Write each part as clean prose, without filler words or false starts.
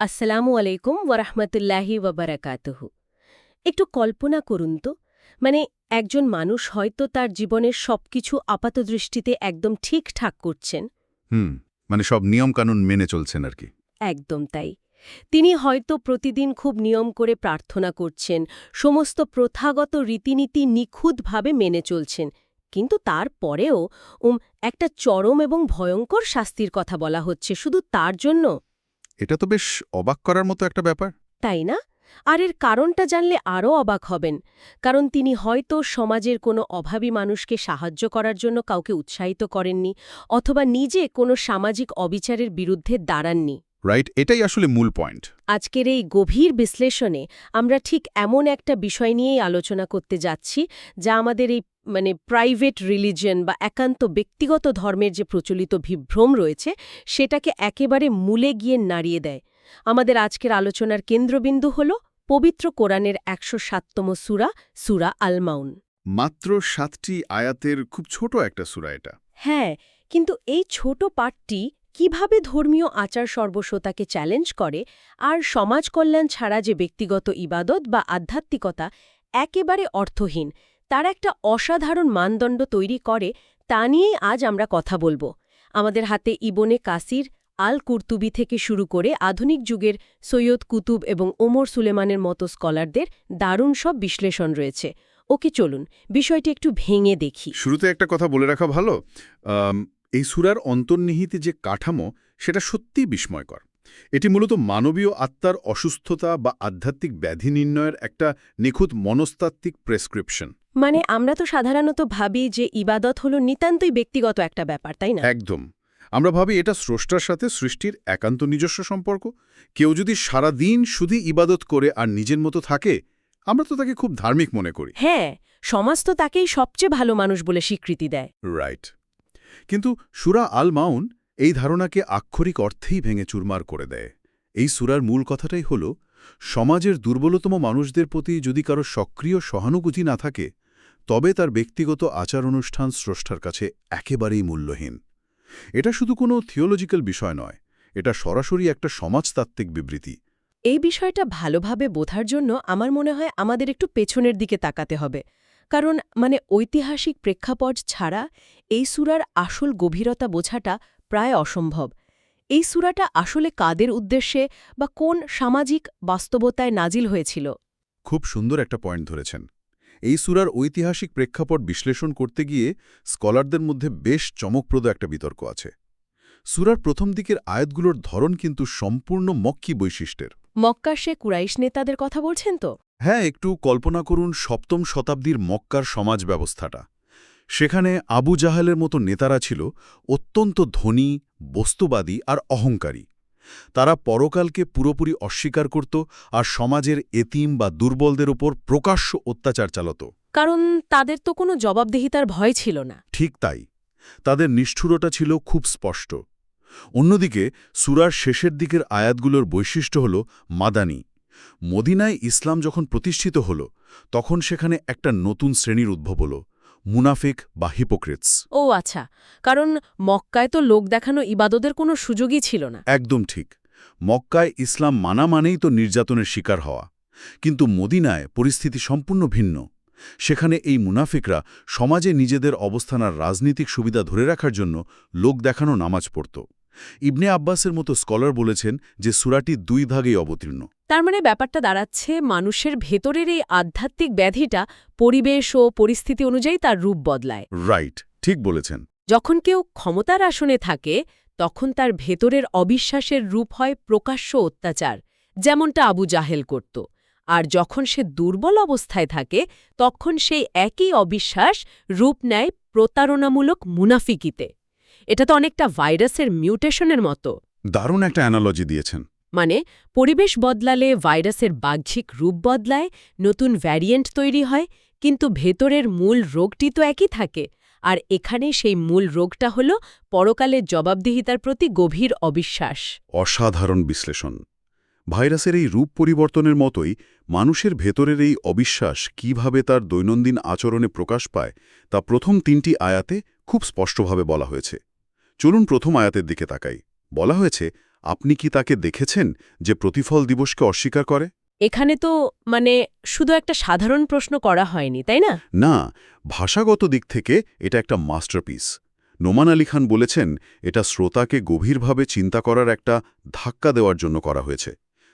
আসসালামু আলাইকুম ওয়ারাহমাতুল্লাহি ওয়াবারাকাতুহু। একটু কল্পনা করুন তো, মানে একজন মানুষ হয়তো তার জীবনের সবকিছু আপাতদৃষ্টিতে একদম ঠিকঠাক করছেন। হুম মানে সব নিয়মকানুন মেনে চলছেন আর কি। একদম তাই। তিনি হয়তো প্রতিদিন খুব নিয়ম করে প্রার্থনা করছেন, সমস্ত প্রথাগত রীতিনীতি নিখুঁতভাবে মেনে চলছেন। কিন্তু তারপরেও একটা চরম এবং ভয়ঙ্কর শাস্তির কথা বলা হচ্ছে শুধু তার জন্য। এটা তো বেশ অবাক করার মতো একটা ব্যাপার। তাই না? আর এর কারণটা জানলে আরও অবাক হবেন। কারণ তিনি হয়তো সমাজের কোনো অভাবী মানুষকে সাহায্য করার জন্য কাউকে উৎসাহিত করেননি, অথবা নিজে কোনো সামাজিক অবিচারের বিরুদ্ধে দাঁড়াননি। রাইট, এটাই আসলে মূল পয়েন্ট। আজকের এই গভীর বিশ্লেষণে আমরা ঠিক এমন একটা বিষয় নিয়েই আলোচনা করতে যাচ্ছি, যা আমাদের এই প্রাইভেট রিলিজিয়ন বা একান্ত ব্যক্তিগত ধর্মের যে প্রচলিত বিভ্রম রয়েছে, সেটাকে একেবারে মূলে গিয়ে নাড়িয়ে দেয়। আমাদের আজকের আলোচনার কেন্দ্রবিন্দু হল পবিত্র কোরআনের ১০৭তম সূরা, সূরা আল মাউন। মাত্র 7টি আয়াতের খুব ছোট একটা সূরা এটা। হ্যাঁ, কিন্তু এই ছোট পাঠটি কিভাবে ধর্মীয় আচার সর্বস্বতাকে চ্যালেঞ্জ করে আর সমাজ কল্যাণ ছাড়া যে ব্যক্তিগত ইবাদত বা আধ্যাত্মিকতা একেবারে অর্থহীন, তার একটা অসাধারণ মানদণ্ড তৈরি করে, তা নিয়েই আজ আমরা কথা বলবো। আমাদের হাতে ইবনে কাসির, আল কুরতুবি থেকে শুরু করে আধুনিক যুগের সৈয়দ কুতুব এবং ওমর সুলেমানের মতো স্কলারদের দারুণ সব বিশ্লেষণ রয়েছে। ওকে, চলুন বিষয়টি একটু ভেঙে দেখি। শুরুতে একটা কথা বলে রাখা ভালো, এই সূরার অন্তর্নিহিত যে কাঠামো সেটা সত্যিই বিস্ময়কর। এটি মূলত মানবীয় আত্মার অসুস্থতা বা আধ্যাত্মিক ব্যাধি নির্ণয়ের একটা নিখুঁত মনস্তাত্ত্বিক প্রেসক্রিপশন। মানে আমরা তো সাধারণত ভাবি যে ইবাদত হলো নিতান্তই ব্যক্তিগত একটা ব্যাপার, তাই না? একদম। আমরা ভাবি এটা স্রষ্টার সাথে সৃষ্টির একান্ত নিজস্ব সম্পর্ক। কেউ যদি সারা দিন শুধু ইবাদত করে আর নিজের মতো থাকে, আমরা তো তাকে খুব ধার্মিক মনে করি। হ্যাঁ, সমাজ তো তাকেই সবচেয়ে ভালো মানুষ বলে স্বীকৃতি দেয়। রাইট। কিন্তু সূরা আল মাউন এই ধারণাকে আক্ষরিক অর্থেই ভেঙে চুরমার করে দেয়। এই সূরার মূল কথাটাই হল, সমাজের দুর্বলতম মানুষদের প্রতি যদি কারো সক্রিয় সহানুভূতি না থাকে, তবে তার ব্যক্তিগত আচার অনুষ্ঠান স্রষ্টার কাছে একেবারেই মূল্যহীন। এটা শুধু কোনো থিওলজিক্যাল বিষয় নয়, এটা সরাসরি একটা সমাজতাত্ত্বিক বিবৃতি। এই বিষয়টা ভালোভাবে বোঝার জন্য আমার মনে হয় আমাদের একটু পেছনের দিকে তাকাতে হবে। কারণ ঐতিহাসিক প্রেক্ষাপট ছাড়া এই সূরার আসল গভীরতা বোঝাটা প্রায় অসম্ভব। এই সূরাটা আসলে কাদের উদ্দেশ্যে বা কোন সামাজিক বাস্তবতায় নাজিল হয়েছিল? খুব সুন্দর একটা পয়েন্ট ধরেছেন। এই সূরার ঐতিহাসিক প্রেক্ষাপট বিশ্লেষণ করতে গিয়ে স্কলারদের মধ্যে বেশ চমকপ্রদ একটা বিতর্ক আছে। সূরার প্রথম দিকের আয়াতগুলোর ধরন কিন্তু সম্পূর্ণ মক্কি বৈশিষ্ট্যের। মক্কার সে কুরাইশ নেতাদের কথা বলছেন তো? হ্যাঁ, একটু কল্পনা করুন ৭ম শতাব্দীর মক্কার সমাজ ব্যবস্থাটা। সেখানে আবু জাহেলের মতো নেতারা ছিল অত্যন্ত ধনী, বস্তুবাদী আর অহংকারী। তারা পরকালকে পুরোপুরি অস্বীকার করত আর সমাজের এতিম বা দুর্বলদের ওপর প্রকাশ্য অত্যাচার চালাত। কারণ তাদের তো কোনো জবাবদিহিতার ভয় ছিল না। ঠিক তাই, তাদের নিষ্ঠুরতা ছিল খুব স্পষ্ট। অন্যদিকে সূরার শেষের দিকের আয়াতগুলোর বৈশিষ্ট্য হল মাদানী। মদিনায় ইসলাম যখন প্রতিষ্ঠিত হল, তখন সেখানে একটা নতুন শ্রেণীর উদ্ভব হল, মুনাফিক বা হিপোক্রিটস। ও আচ্ছা, কারণ মক্কায় তো লোক দেখানো ইবাদতের কোনো সুযোগই ছিল না। একদম ঠিক। মক্কায় ইসলাম মানা মানেই তো নির্যাতনের শিকার হওয়া। কিন্তু মদিনায় পরিস্থিতি সম্পূর্ণ ভিন্ন। সেখানে এই মুনাফিকরা সমাজে নিজেদের অবস্থান আর রাজনীতিক সুবিধা ধরে রাখার জন্য লোক দেখানো নামাজ পড়ত। ইবনে আব্বাসের মতো স্কলার বলেছেন যে সূরাটি 2 ভাগেই অবতীর্ণ। তার মানে ব্যাপারটা দাঁড়াচ্ছে মানুষের ভেতরের এই আধ্যাত্মিক ব্যাধিটা পরিবেশ ও পরিস্থিতি অনুযায়ী তার রূপ বদলায়। রাইট, ঠিক বলেছেন। যখন কেউ ক্ষমতার আসনে থাকে, তখন তার ভেতরের অবিশ্বাসের রূপ হয় প্রকাশ্য অত্যাচার, যেমনটা আবু জাহেল করত। আর যখন সে দুর্বল অবস্থায় থাকে, তখন সেই একই অবিশ্বাস রূপ নেয় প্রতারণামূলক মুনাফিকিতে। এটা তো অনেকটা ভাইরাসের মিউটেশনের মতো। দারুণ একটা অ্যানালজি দিয়েছেন। মানে পরিবেশ বদলালে ভাইরাসের বাহ্যিক রূপ বদলায়, নতুন ভ্যারিয়েন্ট তৈরি হয়, কিন্তু ভেতরের মূল রোগটি তো একই থাকে। আর এখানে সেই মূল রোগটা হল পরকালের জবাবদিহিতার প্রতি গভীর অবিশ্বাস। অসাধারণ বিশ্লেষণ। ভাইরাসের এই রূপ পরিবর্তনের মতোই মানুষের ভেতরের এই অবিশ্বাস কিভাবে তার দৈনন্দিন আচরণে প্রকাশ পায়, তা প্রথম 3টি আয়াতে খুব স্পষ্টভাবে বলা হয়েছে। চলুন প্রথম আয়াতের দিকে তাকাই। বলা হয়েছে, আপনি কি তাকে দেখেছেন যে প্রতিফল দিবসকে অস্বীকার করে? এখানে তো শুধু একটা সাধারণ প্রশ্ন করা হয়নি, তাই না? না, ভাষাগত দিক থেকে এটা একটা মাস্টারপিস। নোমান আলী খান বলেছেন, এটা শ্রোতাকে গভীরভাবে চিন্তা করার একটা ধাক্কা দেওয়ার জন্য করা হয়েছে।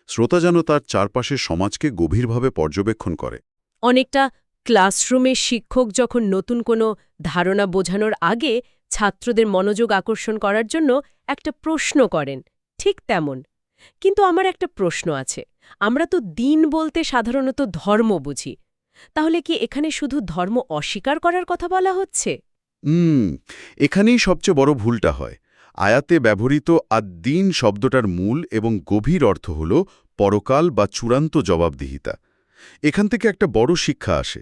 শ্রোতা যেন তার চারপাশের সমাজকে গভীরভাবে পর্যবেক্ষণ করে। অনেকটা ক্লাসরুমে শিক্ষক যখন নতুন কোনো ধারণা বোঝানোর আগে ছাত্রদের মনোযোগ আকর্ষণ করার জন্য একটা প্রশ্ন করেন, ঠিক তেমন। কিন্তু আমার একটা প্রশ্ন আছে। আমরা তো দিন বলতে সাধারণত ধর্ম বুঝি। তাহলে কি এখানে শুধু ধর্ম অস্বীকার করার কথা বলা হচ্ছে? এখানেই সবচেয়ে বড় ভুলটা হয়। আয়াতে ব্যবহৃত আদ-দ্বীন শব্দটার মূল এবং গভীর অর্থ হল পরকাল বা চূড়ান্ত জবাবদিহিতা। এখান থেকে একটা বড় শিক্ষা আসে,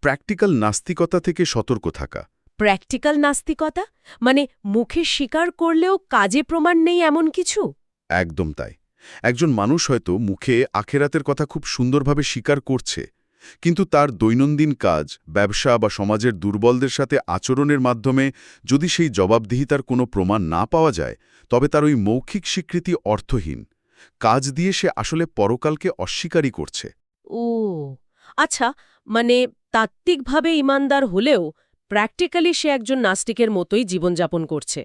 প্র্যাকটিক্যাল নাস্তিকতা থেকে সতর্ক থাকা। প্র্যাকটিক্যাল নাস্তিকতা? মুখে স্বীকার করলেও কাজে প্রমাণ নেই এমন কিছু? একদম তাই। একজন মানুষ হয়তো মুখে আখেরাতের কথা খুব সুন্দরভাবে স্বীকার করছে, কিন্তু তার দৈনন্দিন কাজ, ব্যবসা বা সমাজের দুর্বলদের সাথে আচরণের মাধ্যমে যদি সেই জবাবদিহিতার কোনো প্রমাণ না পাওয়া যায়, তবে তার ওই মৌখিক স্বীকৃতি অর্থহীন। কাজ দিয়ে সে আসলে পরকালকে অস্বীকারই করছে। ও আচ্ছা, তাত্ত্বিকভাবে ইমানদার হলেও প্র্যাকটিক্যালি সে একজন নাস্তিকের মতোই জীবনযাপন করছে।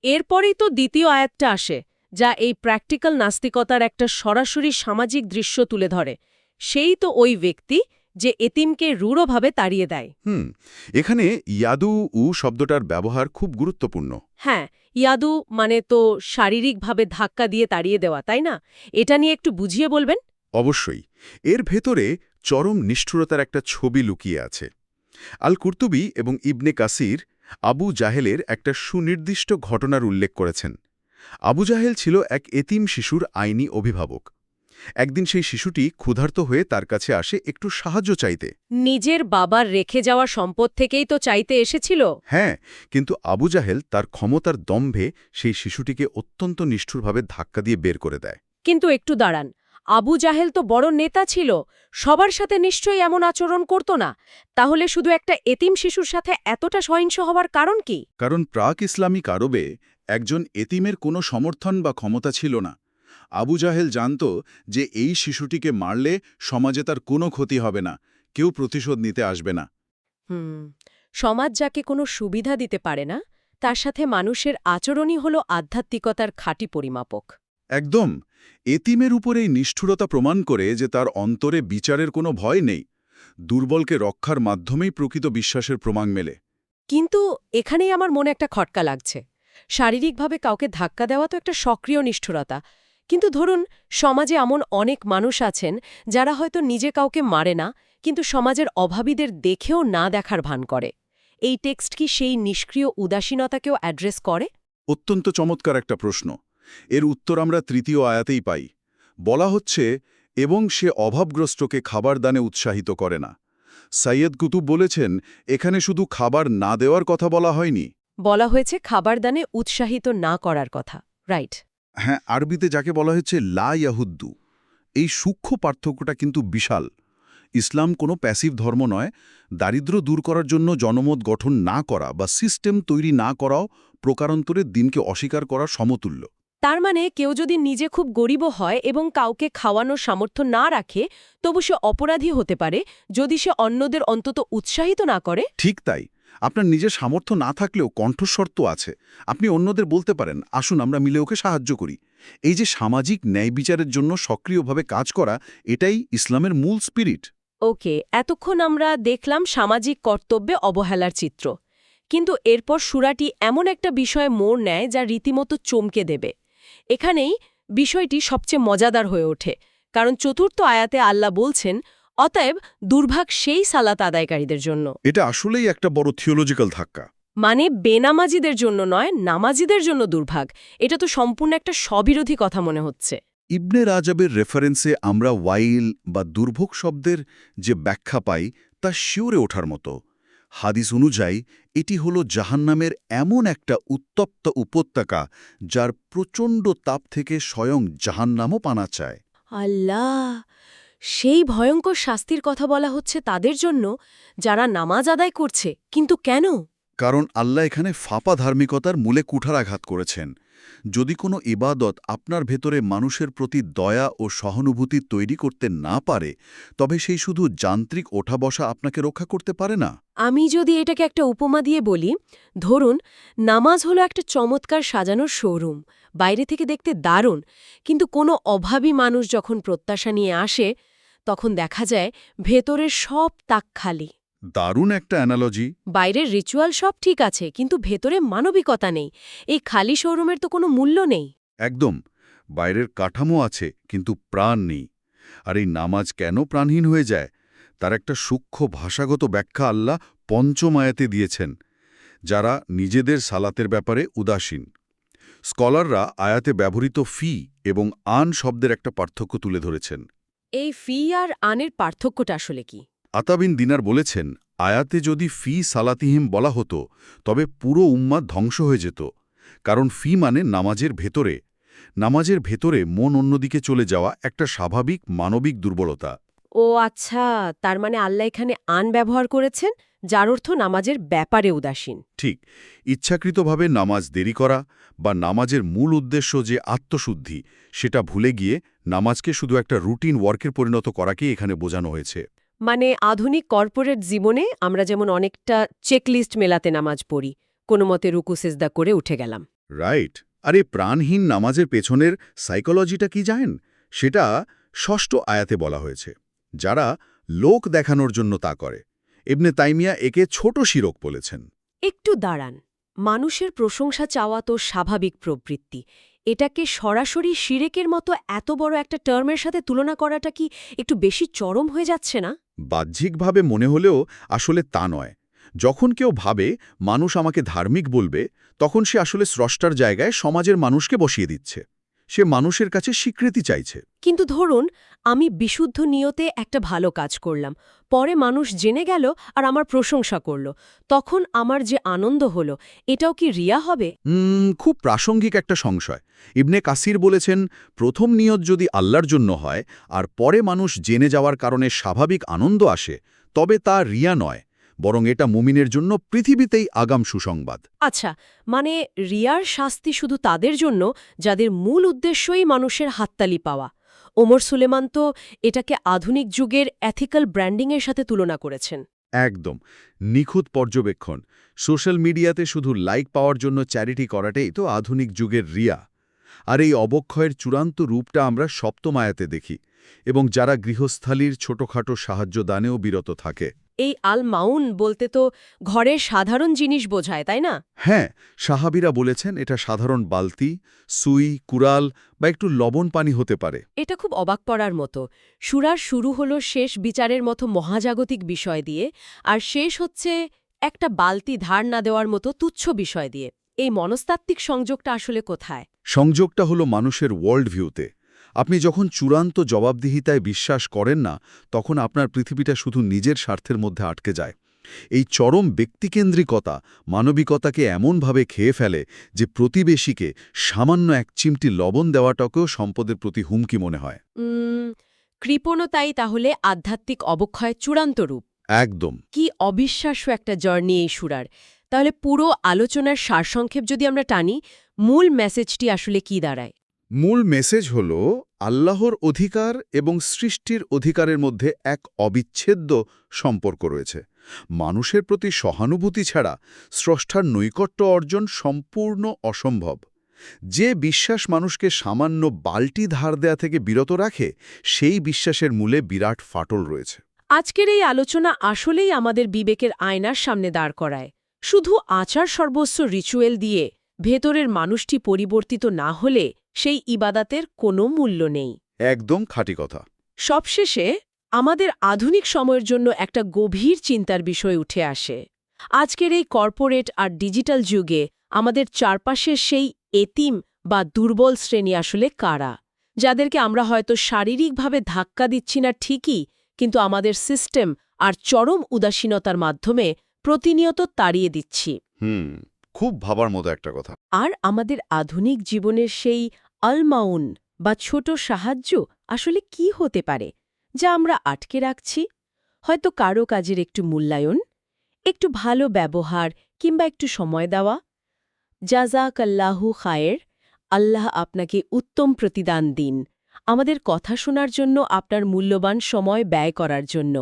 এরপরেই তো দ্বিতীয় আয়াতটা আসে, যা এই প্র্যাকটিক্যাল নাস্তিকতার একটা সরাসরি সামাজিক দৃশ্য তুলে ধরে। সেই তো ওই ব্যক্তি যে এতিমকে রূঢ়ভাবে তাড়িয়ে দেয়। এখানে ইয়াদু উ শব্দটার ব্যবহার খুব গুরুত্বপূর্ণ। হ্যাঁ, ইয়াদু তো শারীরিকভাবে ধাক্কা দিয়ে তাড়িয়ে দেওয়া, তাই না? এটা নিয়ে একটু বুঝিয়ে বলবেন? অবশ্যই। এর ভেতরে চরম নিষ্ঠুরতার একটা ছবি লুকিয়ে আছে। আল কুর্তুবী এবং ইবনে কাসির আবু জাহেলের একটা সুনির্দিষ্ট ঘটনার উল্লেখ করেছেন। আবু জাহেল ছিল এক এতিম শিশুর আইনি অভিভাবক। একদিন সেই শিশুটি ক্ষুধার্ত হয়ে তার কাছে আসে একটু সাহায্য চাইতে। নিজের বাবার রেখে যাওয়া সম্পদ থেকেই তো চাইতে এসেছিল। হ্যাঁ, কিন্তু আবু জাহেল তার ক্ষমতার দম্ভে সেই শিশুটিকে অত্যন্ত নিষ্ঠুরভাবে ধাক্কা দিয়ে বের করে দেয়। কিন্তু একটু দাঁড়ান, আবু জাহেল তো বড় নেতা ছিল, সবার সাথে নিশ্চয়ই এমন আচরণ করত না। তাহলে শুধু একটা এতিম শিশুর সাথে এতটা সহিংস হওয়ার কারণ কি? কারণ প্রাক ইসলামিক আরবে একজন এতিমের কোনো সমর্থন বা ক্ষমতা ছিল না। আবু জাহেল জানত যে এই শিশুটিকে মারলে সমাজে তার কোনো ক্ষতি হবে না, কেউ প্রতিশোধ নিতে আসবে না। সমাজ যাকে কোনো সুবিধা দিতে পারে না, তার সাথে মানুষের আচরণই হল আধ্যাত্মিকতার খাঁটি পরিমাপক। একদম। এতিমের উপর এই নিষ্ঠুরতা প্রমাণ করে যে তার অন্তরে বিচারের কোনো ভয় নেই। দুর্বলকে রক্ষার মাধ্যমেই প্রকৃত বিশ্বাসের প্রমাণ মেলে। কিন্তু এখানেই আমার মনে একটা খটকা লাগছে। শারীরিকভাবে কাউকে ধাক্কা দেওয়া তো একটা সক্রিয় নিষ্ঠুরতা, কিন্তু ধরুন সমাজে এমন অনেক মানুষ আছেন যারা হয়তো নিজে কাউকে মারে না, কিন্তু সমাজের অভাবীদের দেখেও না দেখার ভান করে। এই টেক্সট কি সেই নিষ্ক্রিয় উদাসীনতাকেও অ্যাড্রেস করে? অত্যন্ত চমৎকার একটা প্রশ্ন। এর উত্তর আমরা তৃতীয় আয়াতেই পাই। বলা হচ্ছে, এবং সে অভাবগ্রস্তকে খাবার দানে উৎসাহিত করে না। সৈয়দ কুতুব বলেছেন, এখানে শুধু খাবার না দেওয়ার কথা বলা হয়নি, বলা হয়েছে খাবার দানে উৎসাহিত না করার কথা, রাইট? হ্যাঁ, আরবিতে যাকে বলা হচ্ছে লা ইয়াহুদ্দু। এই সূক্ষ্ম পার্থক্যটা কিন্তু বিশাল। ইসলাম কোনো প্যাসিভ ধর্ম নয়। দারিদ্র্য দূর করার জন্য জনমত গঠন না করা বা সিস্টেম তৈরি না করাও প্রকারান্তরে দিনকে অস্বীকার করার সমতুল্য। তার কেউ যদি নিজে খুব গরিবও হয় এবং কাউকে খাওয়ানোর সামর্থ্য না রাখে, তবু সে অপরাধী হতে পারে যদি সে অন্যদের অন্তত উৎসাহিত না করে। ঠিক তাই। আপনার নিজের সামর্থ্য না থাকলেও কণ্ঠস্বর তো আছে। আপনি অন্যদের বলতে পারেন, আসুন আমরা মিলে ওকে সাহায্য করি। এই যে সামাজিক ন্যায় বিচারের জন্য সক্রিয়ভাবে কাজ করা, এটাই ইসলামের মূল স্পিরিট। ওকে, এতক্ষণ আমরা দেখলাম সামাজিক কর্তব্যে অবহেলার চিত্র। কিন্তু এরপর সূরাটি এমন একটা বিষয়ে মোড় নেয় যা রীতিমতো চমকে দেবে। এখানেই বিষয়টি সবচেয়ে মজাদার হয়ে ওঠে, কারণ চতুর্থ আয়াতে আল্লাহ বলছেন, অতএব দুর্ভাগ সেই সালাত আদায়কারীদের জন্য। এটা আসলেই একটা বড় থিওলজিক্যাল ধাক্কা। বেনামাজিদের জন্য নয়, নামাজিদের জন্য দুর্ভাগ। এটা তো সম্পূর্ণ একটা স্ববিরোধী কথা মনে হচ্ছে। ইবনে রাজাবের রেফারেন্সে আমরা ওয়াইল বা দুর্ভোগ শব্দের যে ব্যাখ্যা পাই তা শিওরে ওঠার মতো। হাদিস অনুযায়ী এটি হল জাহান্নামের এমন একটা উত্তপ্ত উপত্যকা যার প্রচণ্ড তাপ থেকে স্বয়ং জাহান্নামও পানা চায়। আল্লাহ, সেই ভয়ঙ্কর শাস্তির কথা বলা হচ্ছে তাদের জন্য যারা নামাজ আদায় করছে, কিন্তু কেন? কারণ আল্লাহ এখানে ফাঁপা ধার্মিকতার মূলে কুঠারাঘাত করেছেন। যদি কোনো ইবাদত আপনার ভেতরে মানুষের প্রতি দয়া ও সহানুভূতি তৈরি করতে না পারে, তবে সেই শুধু যান্ত্রিক ওঠা-বসা আপনাকে রক্ষা করতে পারে না। আমি যদি এটাকে একটা উপমা দিয়ে বলি, ধরুন নামাজ হলো একটা চমৎকার সাজানোর শোরুম, বাইরে থেকে দেখতে দারুণ, কিন্তু কোনো অভাবী মানুষ যখন প্রত্যাশা নিয়ে আসে তখন দেখা যায় ভেতরের সব তাক খালি। দারুণ একটা অ্যানালজি। বাইরের রিচুয়াল সব ঠিক আছে, কিন্তু ভেতরে মানবিকতা নেই। এই খালি শোরুমের তো কোনো মূল্য নেই। একদম। বাইরের কাঠামো আছে, কিন্তু প্রাণ নেই। আর এই নামাজ কেন প্রাণহীন হয়ে যায়, তার একটা সূক্ষ্ম ভাষাগত ব্যাখ্যা আল্লাহ পঞ্চম আয়াতে দিয়েছেন, যারা নিজেদের সালাতের ব্যাপারে উদাসীন। স্কলাররা আয়াতে ব্যবহৃত ফি এবং আন শব্দের একটা পার্থক্য তুলে ধরেছেন। এই ফি আর আনের পার্থক্যটা আসলে কি? আতাবিন দিনার বলেছেন, আয়াতে যদি ফি সালাতিহিম বলা হতো তবে পুরো উম্মাদ ধ্বংস হয়ে যেত। কারণ ফি মানে নামাজের ভেতরে। নামাজের ভেতরে মন অন্যদিকে চলে যাওয়া একটা স্বাভাবিক মানবিক দুর্বলতা। ও আচ্ছা, তার মানে আল্লাহ এখানে আন ব্যবহার করেছেন, যার অর্থ নামাজের ব্যাপারে উদাসীন। ঠিক, ইচ্ছাকৃতভাবে নামাজ দেরি করা বা নামাজের মূল উদ্দেশ্য যে আত্মশুদ্ধি, সেটা ভুলে গিয়ে নামাজকে শুধু একটা রুটিন ওয়ার্কের পরিণত করাকেই এখানে বোঝানো হয়েছে। মানে আধুনিক কর্পোরেট জীবনে আমরা যেমন অনেকটা চেকলিস্ট মেলাতে নামাজ পড়ি, কোনো মতে রুকু সেজদা করে উঠে গেলাম। রাইট। আর এই প্রাণহীন নামাজের পেছনের সাইকোলজিটা কি জানেন? সেটা ষষ্ঠ আয়াতে বলা হয়েছে, যারা লোক দেখানোর জন্য তা করে। ইবনে তাইমিয়া একে ছোট শিরক বলেছেন। একটু দাঁড়ান, মানুষের প্রশংসা চাওয়া তো স্বাভাবিক প্রবৃত্তি। এটাকে সরাসরি শিরেকের মতো এত বড় একটা টার্মের সাথে তুলনা করাটা কি একটু বেশি চরম হয়ে যাচ্ছে না? বাহ্যিকভাবে মনে হলেও আসলে তা নয়। যখন কেউ ভাবে মানুষ আমাকে ধার্মিক বলবে, তখন সে আসলে স্রষ্টার জায়গায় সমাজের মানুষকে বসিয়ে দিচ্ছে। সে মানুষের কাছে স্বীকৃতি চাইছে। কিন্তু ধরুন আমি বিশুদ্ধ নিয়তে একটা ভালো কাজ করলাম, পরে মানুষ জেনে গেল আর আমার প্রশংসা করল, তখন আমার যে আনন্দ হলো, এটাও কি রিয়া হবে? খুব প্রাসঙ্গিক একটা সংশয়। ইবনে কাসির বলেছেন, প্রথম নিয়ত যদি আল্লাহর জন্য হয় আর পরে মানুষ জেনে যাওয়ার কারণে স্বাভাবিক আনন্দ আসে, তবে তা রিয়া নয়, বরং এটা মুমিনের জন্য পৃথিবীতেই আগাম সুসংবাদ। আচ্ছা, মানে রিয়ার শাস্তি শুধু তাদের জন্য যাদের মূল উদ্দেশ্যই মানুষের হাততালি পাওয়া। ওমর সুলেমান তো এটাকে আধুনিক যুগের এথিক্যাল ব্র্যান্ডিংয়ের সাথে তুলনা করেছেন। একদম নিখুঁত পর্যবেক্ষণ। সোশ্যাল মিডিয়াতে শুধু লাইক পাওয়ার জন্য চ্যারিটি করাটাই তো আধুনিক যুগের রিয়া। আর এই অবক্ষয়ের চূড়ান্ত রূপটা আমরা সপ্তম আয়াতে দেখি, এবং যারা গৃহস্থালির ছোটখাটো সাহায্য দানেও বিরত থাকে। এই আল মাউন বলতে তো ঘরের সাধারণ জিনিস বোঝায়, তাই না? হ্যাঁ, সাহাবীরা বলেছেন এটা সাধারণ বালতি, সুই, কুড়াল বা একটু লবণ পানি হতে পারে। এটা খুব অবাক করার মতো। সূরার শুরু হলো শেষ বিচারের মতো মহাজাগতিক বিষয় দিয়ে, আর শেষ হচ্ছে একটা বালতি ধার না দেওয়ার মতো তুচ্ছ বিষয় দিয়ে। এই মনস্তাত্ত্বিক সংযোগটা আসলে কোথায়? সংযোগটা হলো মানুষের ওয়ার্ল্ড ভিউতে। আপনি যখন চূড়ান্ত জবাবদিহিতায় বিশ্বাস করেন না, তখন আপনার পৃথিবীটা শুধু নিজের স্বার্থের মধ্যে আটকে যায়। এই চরম ব্যক্তিকেন্দ্রিকতা মানবিকতাকে এমনভাবে খেয়ে ফেলে যে প্রতিবেশীকে সামান্য এক চিমটি লবণ দেওয়াটাকেও সম্পদের প্রতি হুমকি মনে হয়। কৃপণতাই তাহলে আধ্যাত্মিক অবক্ষয়ের চূড়ান্ত রূপ। একদম। কি অবিশ্বাস্য একটা জার্নি এই সূরার। তাহলে পুরো আলোচনার সারসংক্ষেপ যদি আমরা টানি, মূল মেসেজটি আসলে কি দাঁড়ায়? মূল মেসেজ হল আল্লাহর অধিকার এবং সৃষ্টির অধিকারের মধ্যে এক অবিচ্ছেদ্য সম্পর্ক রয়েছে। মানুষের প্রতি সহানুভূতি ছাড়া স্রষ্টার নৈকট্য অর্জন সম্পূর্ণ অসম্ভব। যে বিশ্বাস মানুষকে সামান্য বালতি ধার দেয়া থেকে বিরত রাখে, সেই বিশ্বাসের মূলে বিরাট ফাটল রয়েছে। আজকের এই আলোচনা আসলেই আমাদের বিবেকের আয়নার সামনে দাঁড় করায়। শুধু আচার সর্বস্ব রিচুয়াল দিয়ে ভেতরের মানুষটি পরিবর্তিত না হলে সেই ইবাদাতের কোনো মূল্য নেই। একদম খাঁটি কথা। সবশেষে আমাদের আধুনিক সময়ের জন্য একটা গভীর চিন্তার বিষয় উঠে আসে। আজকের এই কর্পোরেট আর ডিজিটাল যুগে আমাদের চারপাশের সেই এতিম বা দুর্বল শ্রেণী আসলে কারা, যাদেরকে আমরা হয়তো শারীরিকভাবে ধাক্কা দিচ্ছি না ঠিকই, কিন্তু আমাদের সিস্টেম আর চরম উদাসীনতার মাধ্যমে প্রতিনিয়ত তাড়িয়ে দিচ্ছি। খুব ভাবার মতো একটা কথা। আর আমাদের আধুনিক জীবনের সেই আলমাউন বা ছোট সাহায্য আসলে কি হতে পারে, যা আমরা আটকে রাখছি? হয়তো কারো কাজের একটু মূল্যায়ন, একটু ভালো ব্যবহার কিংবা একটু সময় দেওয়া। জাযাকাল্লাহু খায়ের। আল্লাহ আপনাকে উত্তম প্রতিদান দিন আমাদের কথা শোনার জন্য আপনার মূল্যবান সময় ব্যয় করার জন্য